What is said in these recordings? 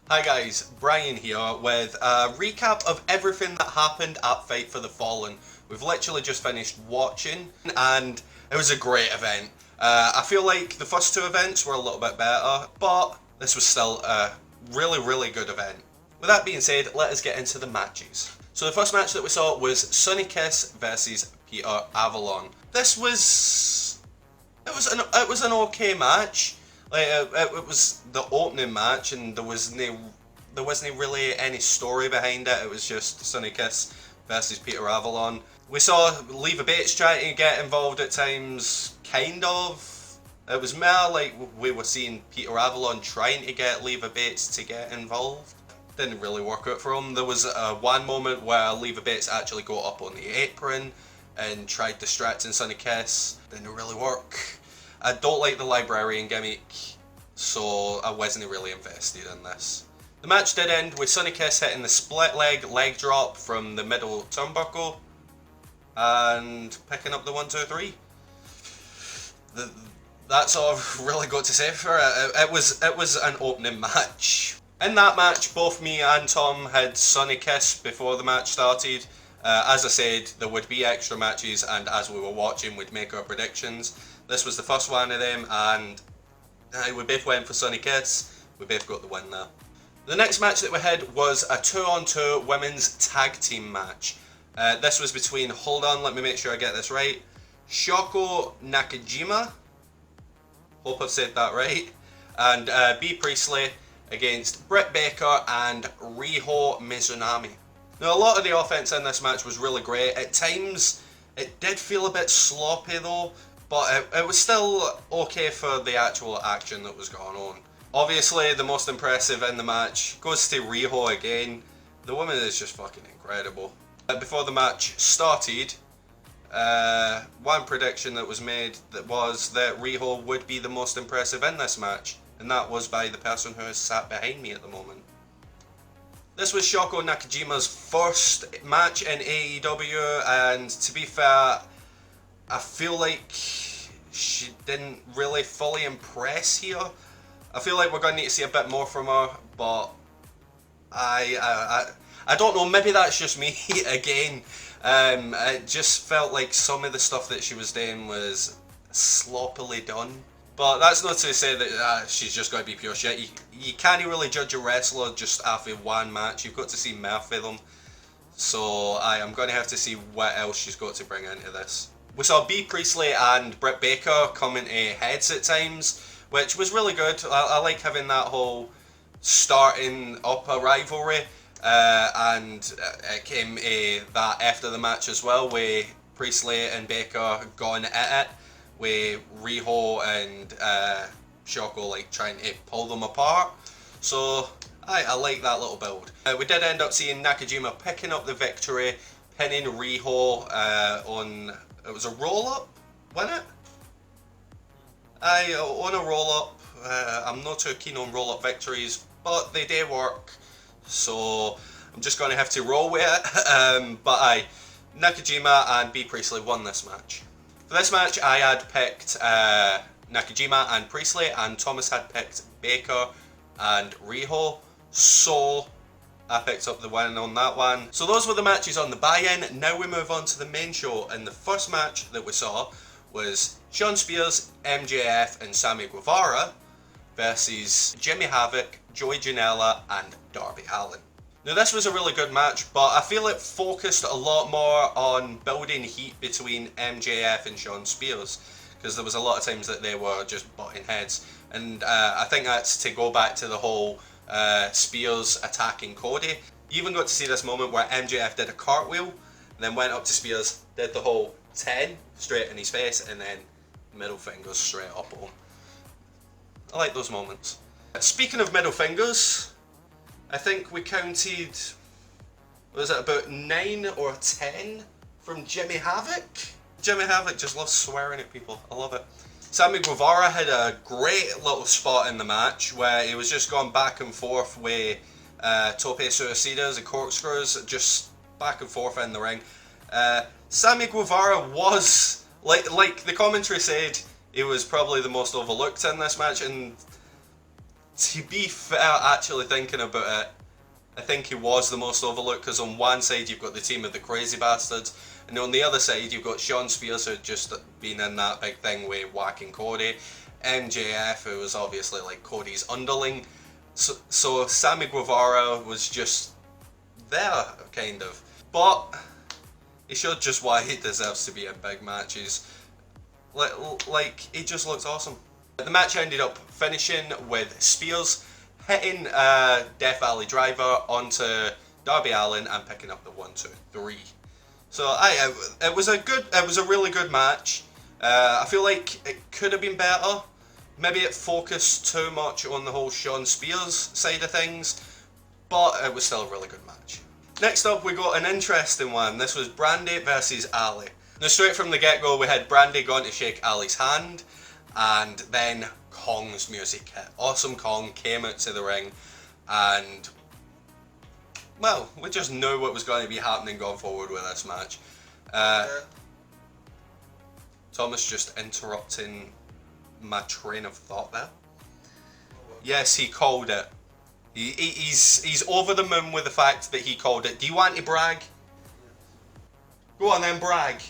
Hi guys, Brian here with a recap of everything that happened at Fight for the Fallen. We've literally just finished watching and it was a great event. I feel like the first two events were a little bit better, but this was still a really good event. With that being said, let us get into the matches. So the first match that we saw was Sunny Kiss versus Peter Avalon. It was an okay match. Like it was the opening match, and there wasn't really any story behind it. It was just Sunny Kiss versus Peter Avalon. We saw Leva Bates trying to get involved at times, kind of. It was more like we were seeing Peter Avalon trying to get Leva Bates to get involved. Didn't really work out for him. There was one moment where Leva Bates actually got up on the apron and tried distracting Sunny Kiss. Didn't really work. I don't like the librarian gimmick, so I wasn't really invested in this. The match did end with Sunny Kiss hitting the split leg drop from the middle turnbuckle and picking up the 1-2-3. That's all I've really got to say for it. It was an opening match. In that match, both me and Tom had Sunny Kiss before the match started. As I said, there would be extra matches, and as we were watching, we'd make our predictions. This was the first one of them, and we both went for Sunny Kiss. We both got the win there. The next match that we had was a 2-on-2 women's tag team match. This was between, hold on, let me make sure I get this right, Shoko Nakajima, hope I've said that right, and Bea Priestley against Britt Baker and Riho Mizunami. Now, a lot of the offense in this match was really great. At times, it did feel a bit sloppy though, but it was still okay for the actual action that was going on. Obviously, the most impressive in the match goes to Riho again. The woman is just fucking incredible. Before the match started, one prediction that was made was that Riho would be the most impressive in this match, and that was by the person who is sat behind me at the moment. This was Shoko Nakajima's first match in AEW, and to be fair, I feel like she didn't really fully impress here. I feel like we're going to need to see a bit more from her, but I don't know, maybe that's just me again. It just felt like some of the stuff that she was doing was sloppily done. But that's not to say that she's just going to be pure shit. You can't really judge a wrestler just after one match. You've got to see more for them. So I'm going to have to see what else she's got to bring into this. We saw Bea Priestley and Britt Baker coming to heads at times, which was really good. I like having that whole starting up a rivalry. And it came that after the match as well, with Priestley and Baker going at it, with Riho and Shoko like trying to pull them apart. So I like that little build. We did end up seeing Nakajima picking up the victory, pinning Riho on, it was a roll up, wasn't it? On a roll up. I'm not too keen on roll up victories, but they do work. So I'm just going to have to roll with it. But Nakajima and Bea Priestley won this match. For this match, I had picked Nakajima and Priestley, and Thomas had picked Baker and Riho. So I picked up the win on that one. So those were the matches on the buy-in. Now we move on to the main show, and the first match that we saw was Shawn Spears, MJF, and Sammy Guevara versus Jimmy Havoc, Joey Janela, and Darby Allin. Now this was a really good match, but I feel it focused a lot more on building heat between MJF and Shawn Spears, because there was a lot of times that they were just butting heads, and I think that's to go back to the whole Spears attacking Cody. You even got to see this moment where MJF did a cartwheel, then went up to Spears, did the whole 10 straight in his face, and then middle fingers straight up at him. I like those moments. Speaking of middle fingers, I think we counted, was it about 9 or 10 from Jimmy Havoc? Jimmy Havoc just loves swearing at people. I love it. Sammy Guevara had a great little spot in the match where he was just going back and forth with Tope Suicidas and corkscrews, just back and forth in the ring. Sammy Guevara was, like the commentary said, he was probably the most overlooked in this match, and To be fair, actually thinking about it, I think he was the most overlooked, because on one side you've got the team of the Crazy Bastards, and on the other side you've got Sean Spears, who had just been in that big thing with whacking Cody, MJF, who was obviously like Cody's underling, so Sammy Guevara was just there, kind of. But he showed just why he deserves to be in big matches. Like, he just looks awesome. The match ended up finishing with Spears hitting Death Valley Driver onto Darby Allin and picking up the 1, 2, 3. So it was a really good match. I feel like it could have been better. Maybe it focused too much on the whole Sean Spears side of things, but it was still a really good match. Next up, we got an interesting one. This was Brandy versus Ali. Now, straight from the get-go, we had Brandy going to shake Ali's hand, and then Kong's music hit. Awesome Kong came out to the ring, and well, we just knew what was going to be happening going forward with this match. Thomas just interrupting my train of thought there. Yes, he called it. He's over the moon with the fact that he called it. Do you want to brag? Go on then, brag.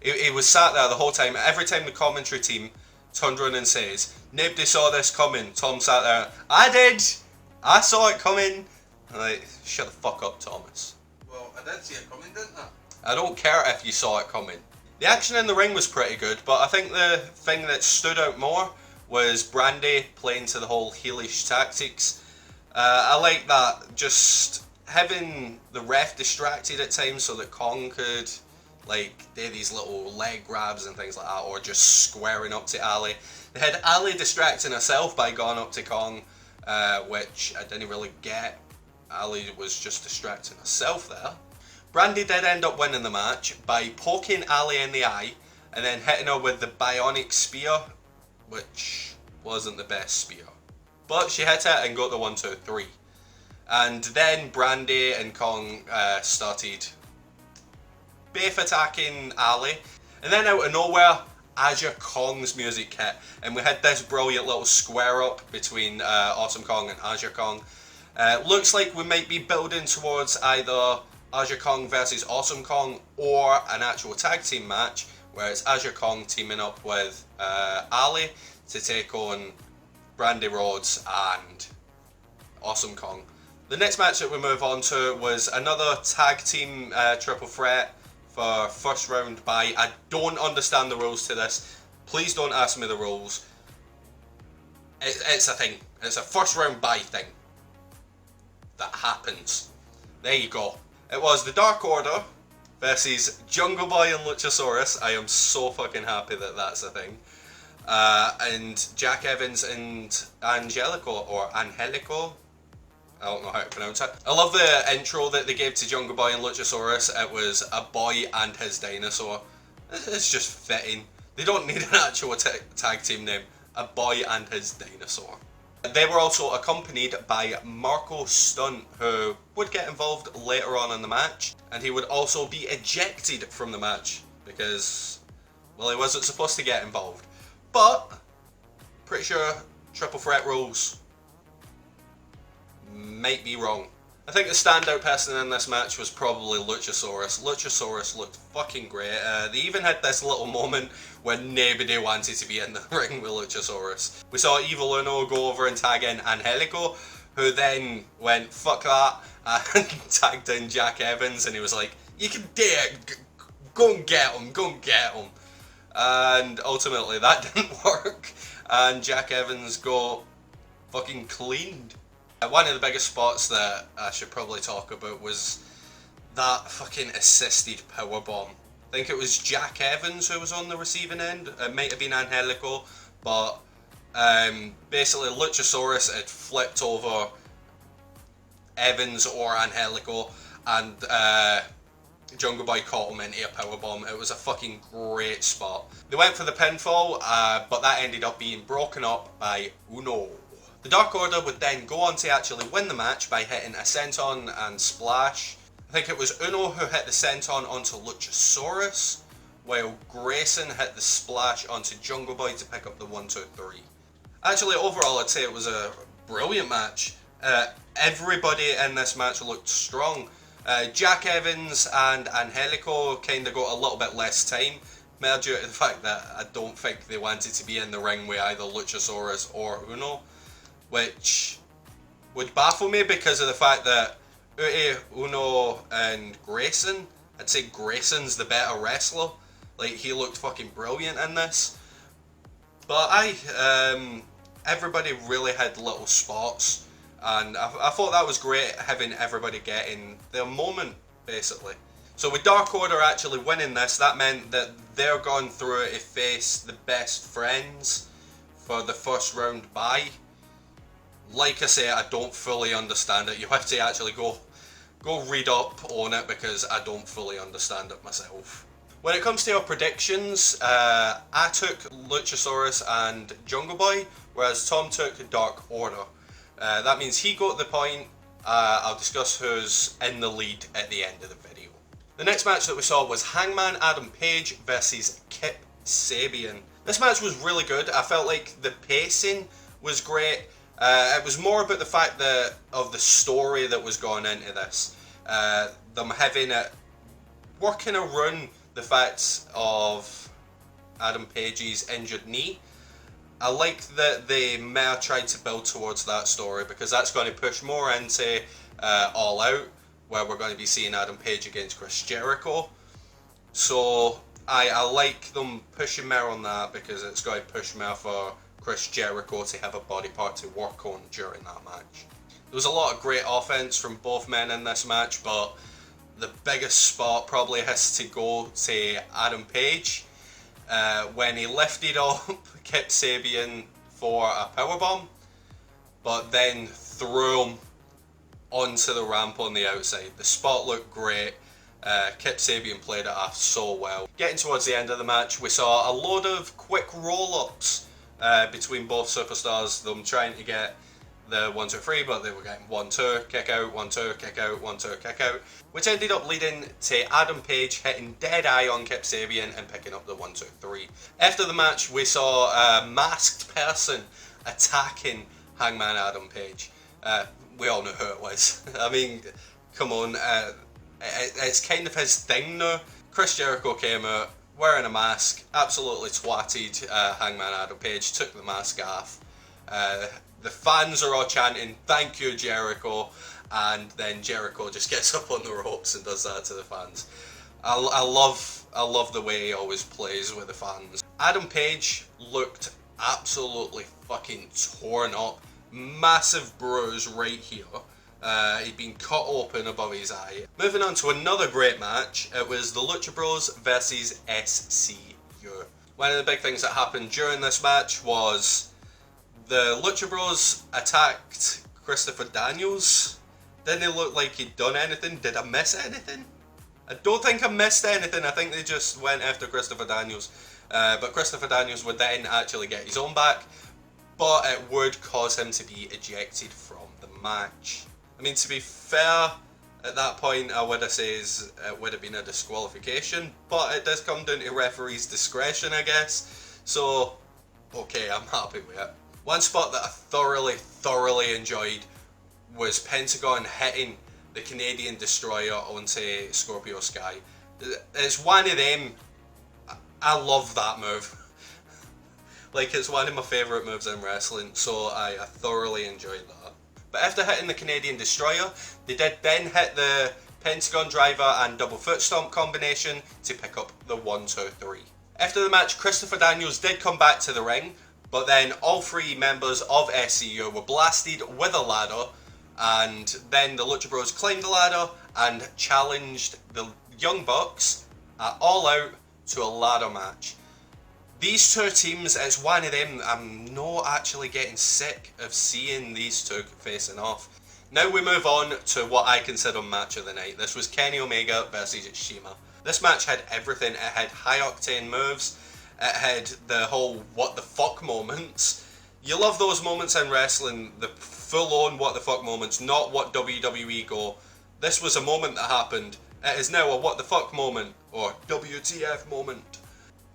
He was sat there the whole time. Every time the commentary team turned around and says, "Nobody saw this coming," Tom sat there, "I did! I saw it coming!" I'm like, shut the fuck up, Thomas. Well, I did see it coming, didn't I? I don't care if you saw it coming. The action in the ring was pretty good, but I think the thing that stood out more was Brandy playing to the whole heelish tactics. I like that, just having the ref distracted at times so that Kong could like do these little leg grabs and things like that, or just squaring up to Ali. They had Ali distracting herself by going up to Kong, which I didn't really get. Ali was just distracting herself there. Brandy did end up winning the match by poking Ali in the eye and then hitting her with the bionic spear, which wasn't the best spear. But she hit it and got the 1, 2, 3. And then Brandy and Kong started both attacking Ali, and then out of nowhere, Aja Kong's music hit, and we had this brilliant little square up between Awesome Kong and Aja Kong. Looks like we might be building towards either Aja Kong versus Awesome Kong or an actual tag team match, where it's Aja Kong teaming up with Ali to take on Brandy Rhodes and Awesome Kong. The next match that we move on to was another tag team triple threat for first round bye. I don't understand the rules to this. Please don't ask me the rules. It's a thing. It's a first round bye thing that happens. There you go. It was the Dark Order versus Jungle Boy and Luchasaurus. I am so fucking happy that that's a thing. And Jack Evans and Angelico, or Angelico. I don't know how to pronounce it. I love the intro that they gave to Jungle Boy and Luchasaurus. It was a boy and his dinosaur. It's just fitting. They don't need an actual tag team name. A boy and his dinosaur. They were also accompanied by Marco Stunt, who would get involved later on in the match. And he would also be ejected from the match because, well, he wasn't supposed to get involved. But, pretty sure triple threat rules. Might be wrong. I think the standout person in this match was probably Luchasaurus. Luchasaurus looked fucking great. They even had this little moment when nobody wanted to be in the ring with Luchasaurus. We saw Evil Uno go over and tag in Angelico, who then went, fuck that, and tagged in Jack Evans, and he was like, you can do it, go and get him, go and get him. And ultimately that didn't work, and Jack Evans got fucking cleaned. One of the biggest spots that I should probably talk about was that fucking assisted powerbomb. I think it was Jack Evans who was on the receiving end. It might have been Angelico, but basically Luchasaurus had flipped over Evans or Angelico, and Jungle Boy caught him into a powerbomb. It was a fucking great spot. They went for the pinfall, but that ended up being broken up by Uno. The Dark Order would then go on to actually win the match by hitting a senton and splash. I think it was Uno who hit the senton onto Luchasaurus, while Grayson hit the splash onto Jungle Boy to pick up the 1, 2, 3. Actually, overall, I'd say it was a brilliant match. Everybody in this match looked strong. Jack Evans and Angelico kind of got a little bit less time, mainly due to the fact that I don't think they wanted to be in the ring with either Luchasaurus or Uno, which would baffle me because of the fact that Uno and Grayson, I'd say Grayson's the better wrestler. Like, he looked fucking brilliant in this. But everybody really had little spots, and I thought that was great, having everybody getting their moment, basically. So with Dark Order actually winning this, that meant that they're going through to face the Best Friends for the first round bye. Like I say, I don't fully understand it. You have to actually go read up on it because I don't fully understand it myself. When it comes to our predictions, I took Luchasaurus and Jungle Boy, whereas Tom took Dark Order. That means he got the point. I'll discuss who's in the lead at the end of the video. The next match that we saw was Hangman Adam Page versus Kip Sabian. This match was really good. I felt like the pacing was great. It was more about the fact that of the story that was going into this. Them having it working around the fact of Adam Page's injured knee. I like that they may have tried to build towards that story because that's going to push more into All Out, where we're going to be seeing Adam Page against Chris Jericho. So I like them pushing more on that because it's going to push more for Chris Jericho to have a body part to work on during that match. There was a lot of great offense from both men in this match, but the biggest spot probably has to go to Adam Page when he lifted up Kip Sabian for a powerbomb, but then threw him onto the ramp on the outside. The spot looked great. Kip Sabian played it off so well. Getting towards the end of the match, we saw a load of quick roll-ups between both superstars, them trying to get the 1, 2, 3, but they were getting 1, 2, kick out, 1, 2, kick out, 1, 2, kick out, which ended up leading to Adam Page hitting dead eye on Kip Sabian and picking up the 1, 2, 3. After the match, we saw a masked person attacking Hangman Adam Page. We all know who it was. I mean, come on, it's kind of his thing now. Chris Jericho came out wearing a mask, absolutely twatted Hangman Adam Page, took the mask off. The fans are all chanting, "Thank you, Jericho," and then Jericho just gets up on the ropes and does that to the fans. I love the way he always plays with the fans. Adam Page looked absolutely fucking torn up. Massive bruise right here. He'd been cut open above his eye. Moving on to another great match, it was the Lucha Bros versus SCU. One of the big things that happened during this match was the Lucha Bros attacked Christopher Daniels. Didn't it look like he'd done anything? Did I miss anything? I don't think I missed anything. I think they just went after Christopher Daniels. But Christopher Daniels would then actually get his own back, but it would cause him to be ejected from the match. I mean, to be fair, at that point I would have said it would have been a disqualification, but it does come down to referee's discretion, I guess. So, okay, I'm happy with it. One spot that I thoroughly enjoyed was Pentagon hitting the Canadian Destroyer onto Scorpio Sky. It's one of them, I love that move. Like, it's one of my favourite moves in wrestling, so I thoroughly enjoyed that. But after hitting the Canadian Destroyer, they did then hit the Pentagon Driver and double foot stomp combination to pick up the 1, 2, 3. After the match, Christopher Daniels did come back to the ring, but then all three members of SCU were blasted with a ladder, and then the Lucha Bros climbed the ladder and challenged the Young Bucks at All Out to a ladder match. These two teams, it's one of them, I'm not actually getting sick of seeing these two facing off. Now we move on to what I consider match of the night. This was Kenny Omega versus Shima. This match had everything. It had high octane moves. It had the whole what the fuck moments. You love those moments in wrestling, the full on what the fuck moments, not what WWE go, this was a moment that happened. It is now a what the fuck moment, or WTF moment.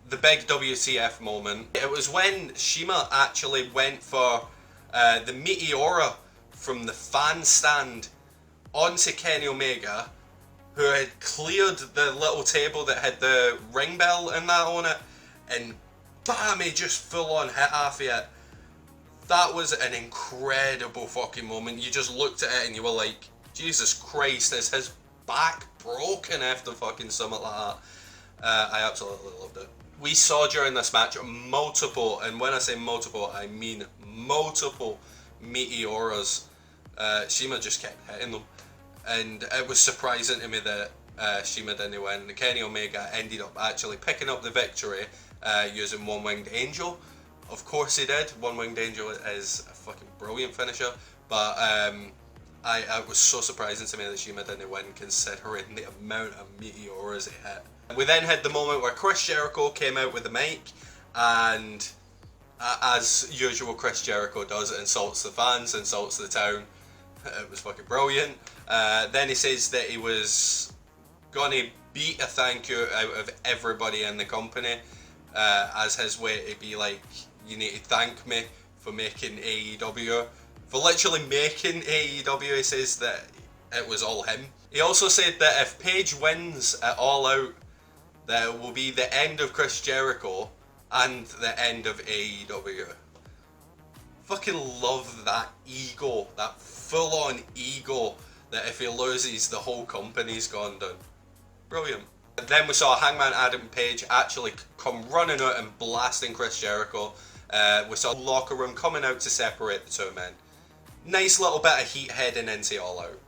the big WTF moment. It was when Shima actually went for the Meteora from the fan stand onto Kenny Omega, who had cleared the little table that had the ring bell and that on it, and bam, he just full on hit half of it. That was an incredible fucking moment. You just looked at it and you were like, Jesus Christ, is his back broken after fucking something like that? I absolutely loved it. We saw during this match multiple, and when I say multiple, I mean multiple Meteoras. Shima just kept hitting them. And it was surprising to me that Shima didn't win. Kenny Omega ended up actually picking up the victory using One Winged Angel. Of course he did. One Winged Angel is a fucking brilliant finisher. But it was so surprising to me that Shima didn't win, considering the amount of Meteoras he hit. We then had the moment where Chris Jericho came out with the mic, and as usual Chris Jericho does, insults the fans, insults the town. It was fucking brilliant. Then he says that he was gonna beat a thank you out of everybody in the company, as his way to be like, you need to thank me for making AEW. For literally making AEW, he says that it was all him. He also said that if Paige wins at All Out, that it will be the end of Chris Jericho and the end of AEW. Fucking love that ego, that full-on ego, that if he loses, the whole company's gone down. Brilliant. Then we saw Hangman Adam Page actually come running out and blasting Chris Jericho. We saw the locker room coming out to separate the two men. Nice little bit of heat heading into All Out.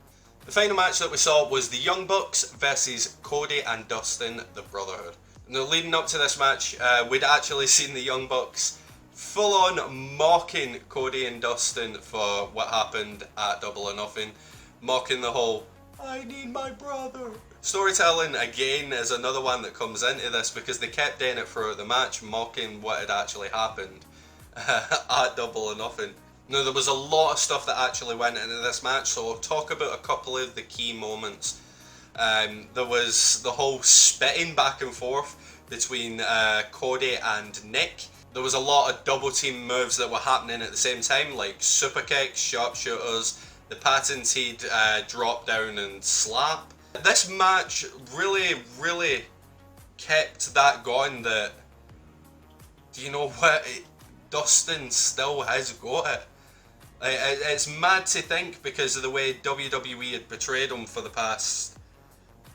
The final match that we saw was the Young Bucks versus Cody and Dustin, the Brotherhood. Now, leading up to this match, we'd actually seen the Young Bucks full on mocking Cody and Dustin for what happened at Double or Nothing. Mocking the whole, I need my brother. Storytelling, again, is another one that comes into this, because they kept doing it throughout the match, mocking what had actually happened at Double or Nothing. Now, there was a lot of stuff that actually went into this match, so I'll talk about a couple of the key moments. There was the whole spitting back and forth between Cody and Nick. There was a lot of double team moves that were happening at the same time, like super kicks, sharpshooters, the patented drop down and slap. This match really kept that going, that, do you know what, Dustin still has got it. It's mad to think, because of the way WWE had portrayed him for the past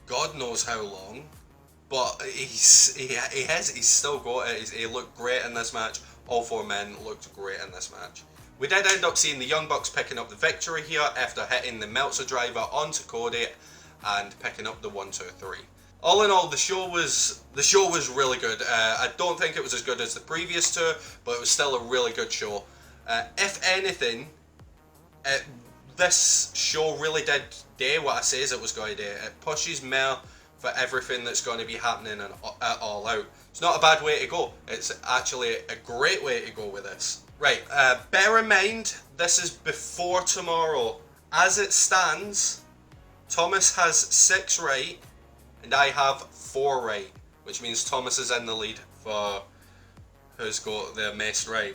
God knows how long, but he's still got it. He looked great in this match. All four men looked great in this match. We did end up seeing the Young Bucks picking up the victory here after hitting the Meltzer driver onto Cody and picking up the 1-2-3. All in all, the show was really good. I don't think it was as good as the previous two, but it was still a really good show. If anything, this show really did do what I says it was going to do. It pushes more for everything that's going to be happening at All Out. It's not a bad way to go. It's actually a great way to go with this. Right, bear in mind, this is before tomorrow. As it stands, Thomas has 6 right, and I have 4 right, which means Thomas is in the lead for who's got the most right.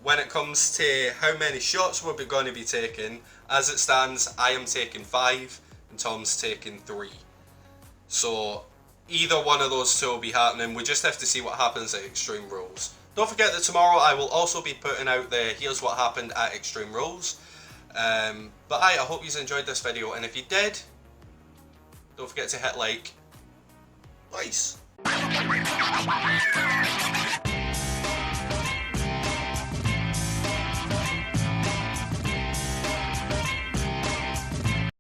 When it comes to how many shots we're going to be taking, as it stands, I am taking 5 and Tom's taking 3. So either one of those two will be happening. We just have to see what happens at Extreme Rules. Don't forget that tomorrow I will also be putting out the Here's What Happened at Extreme Rules. But I hope you enjoyed this video, and if you did, don't forget to hit like. Nice.